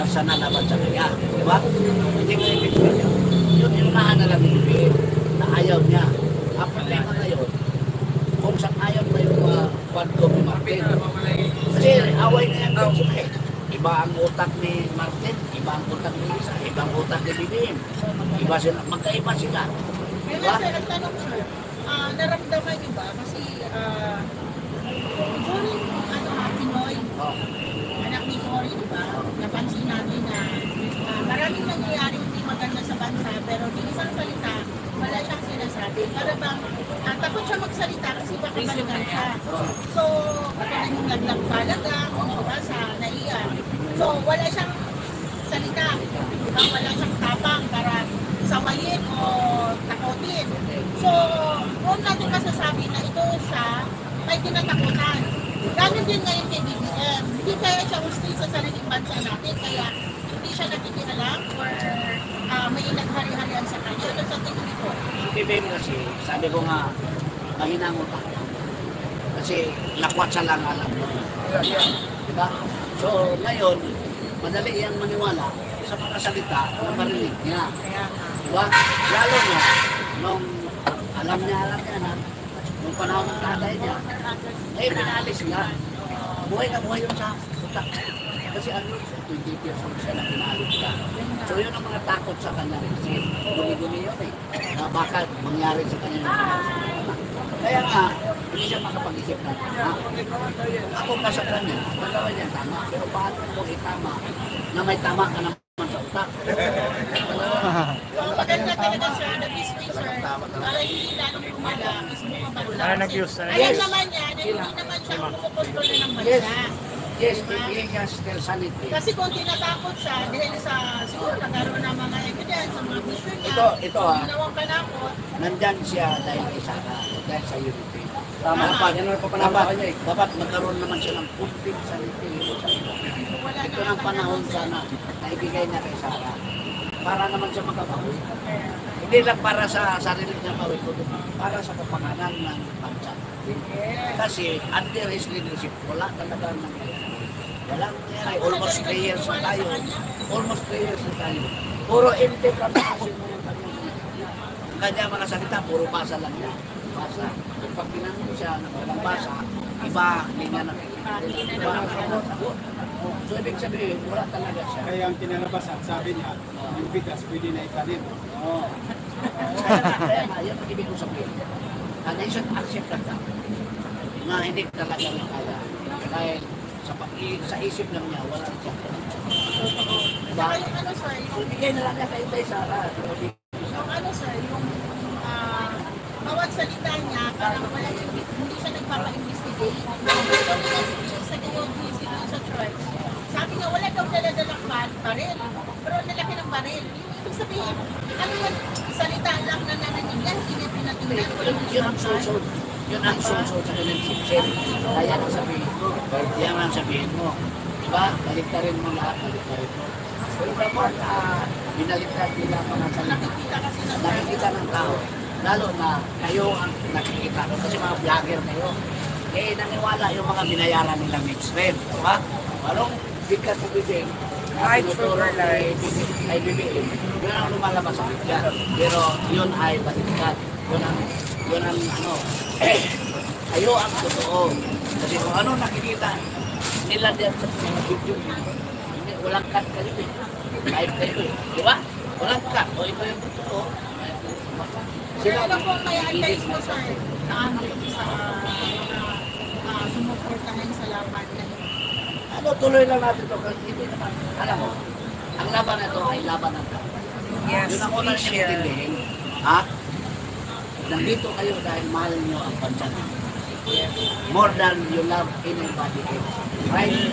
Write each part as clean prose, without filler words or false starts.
puwersa na laban sa kanya. Di ba? Hindi ko ibig yun yung naanalang ibig na ayaw niya. Ang problema ngayon, kung saan ayaw ba yung kwanto ni Martin. Kasi away na yan doon sila eh. Iba ang utak ni Martin, iba ang utak ni Lisa, iba ang utak ni BBM. Iba sila, magkaiba sila. Kaya Diba? sir, ang tanong sir, naramdaman niyo ba? Kasi during Pinoy, anak ni Cory, diba? Napansin natin na maraming nangyayari hindi maganda sa bansa, pero di isang salita, wala siyang sinasabi. Para bang takot siya magsalita kasi baka balikan siya. So, katulad yung nagpalaga, diba, sa NAIA. So, wala siyang salita. Diba? Wala siyang tapang para sawayin o takotin. So, kung natin masasabi na ito siya, may kinatakutan. Ganun din ngayon kay BBM. Hindi kaya siya gusto sa sariling bansa natin, kaya hindi siya nakikialam or may naghari-harian sa kanya. Ano sa tingin ko? BBM kasi, sabi ko nga, mahina ang utak. Kasi lakwat sa lang alam mo. Diba? So, ngayon, madali yang maniwala sa mga salita na marinig niya. Diba? Lalo na, nung alam niya na, nung panahon ng tatay niya, eh, pinalis niya. Buhay na buhay yun sa utak. Kasi ano, 20 years old siya na pinalis ka. So, yun ang mga takot sa kanya rin. Kasi guni-guni yun eh. Na baka mangyari sa kanya yung kaya nga, hindi siya makapag-isip na ako kasakran niya, magawa niya tama. Pero paano mo itama na may tama ka naman sa utak? So, maganda talaga siya, nag-display sir, para hindi lalong kumala, mismo mabala. Alam naman niya, na hindi naman siya kumukontrol ng bansa. Yes, he has still sanity. Kasi kung tinatakot siya, dahil sa siguro nagkaroon ng mga evidence, sa mga mission niya, Ito ginawang panakot, nandyan siya dahil isa ka, dahil sa unity. Tama pa, yan ang papanama kanya eh. Dapat magkaroon naman siya ng kunting sanity sa iyo. wala Ito na ng panahon sana na ibigay niya kay Sara para naman siya makabawi. Hindi lang para sa sarili niya bawi, kundi para sa kapakanan ng bansa. Kasi under his leadership, wala talaga nangyayari. Walang nangyayari. Almost 3 years na tayo. Almost 3 years na tayo. Puro empty promises mo yung kanya mga salita, puro basa lang niya. Basa. Kung pag tinanong siya ng walang basa, iba, hindi niya nakikita. Iba ang sagot. So, ibig sabihin, wala talaga siya. Kaya ang kinalabasan, sabi niya, yung bigas pwede na itanim. Oo. Kaya nga, yan ang ibig ko sabihin. And they should accept that na hindi talaga niya kaya. Dahil sa isip lang niya, wala siya. Diba? saka yung ano sir, yung Bigay na lang niya kay Inday Sara. yung ano sir, yung bawat salita niya, parang wala hindi siya nagpapa-investigate. So, sa gayon, sa church, sabi nga, wala daw daladalang baril, pero nalaki ng baril. Ibig sabihin, ano yan, salita lang na narinig yan, hindi niya pinatingnan. Yun ang susod. Yun ang susod sa kanyang sipsip. Kaya ang sabihin mo. Yan ang sabihin mo. Diba? Baliktarin mo lahat. Baliktarin mo. Pero kapag binaliktad nila ang mga salita, Nakikita kasi ng nakikita ng tao. Lalo na kayo ang nakikita. Kasi mga vlogger kayo. Eh, naniwala yung mga binayaran nilang mainstream. Diba? Parang bigat mo bibig. Right for our lives. Ay bibig. Yun ang lumalabas sa bigla. Pero yun ay baliktad. Yun ang ano. Kayo ang totoo. Kasi kung ano nakikita nila diyan sa mga video, hindi, walang cut kayo eh. Live kayo eh. Di ba? Walang cut. O ito yung totoo. Sir, ano po may advice mo sir sa amin sa sumuportahan sa laban na Ano, tuloy lang natin ito. Kasi hindi naman, alam mo, ang laban na ito ay laban ng tao. Yes, Yun ang unang we share. sinitindihin. Ha? Nandito kayo dahil mahal niyo ang bansa niyo. More than you love anybody else. Right?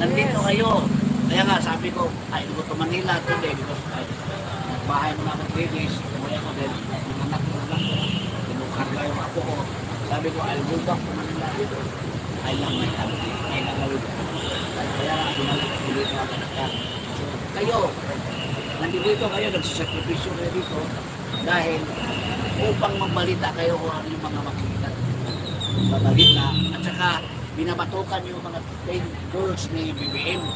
Nandito kayo. Kaya nga, sabi ko, I go to Manila today because bahay mo naman 3 days. Umuwi ako din. Yung anak ko lang. Tinukarga yung ako ko. Sabi ko, I'll go back to Manila dito. I love my country. I love it. Kaya nga, binalik ko ang anak. Kayo, nandito kayo, nagsasakripisyo kayo dito dahil upang magbalita kayo kung ano yung mga makikita. Babalita. At saka, binabatukan yung mga paid goals ni BBM.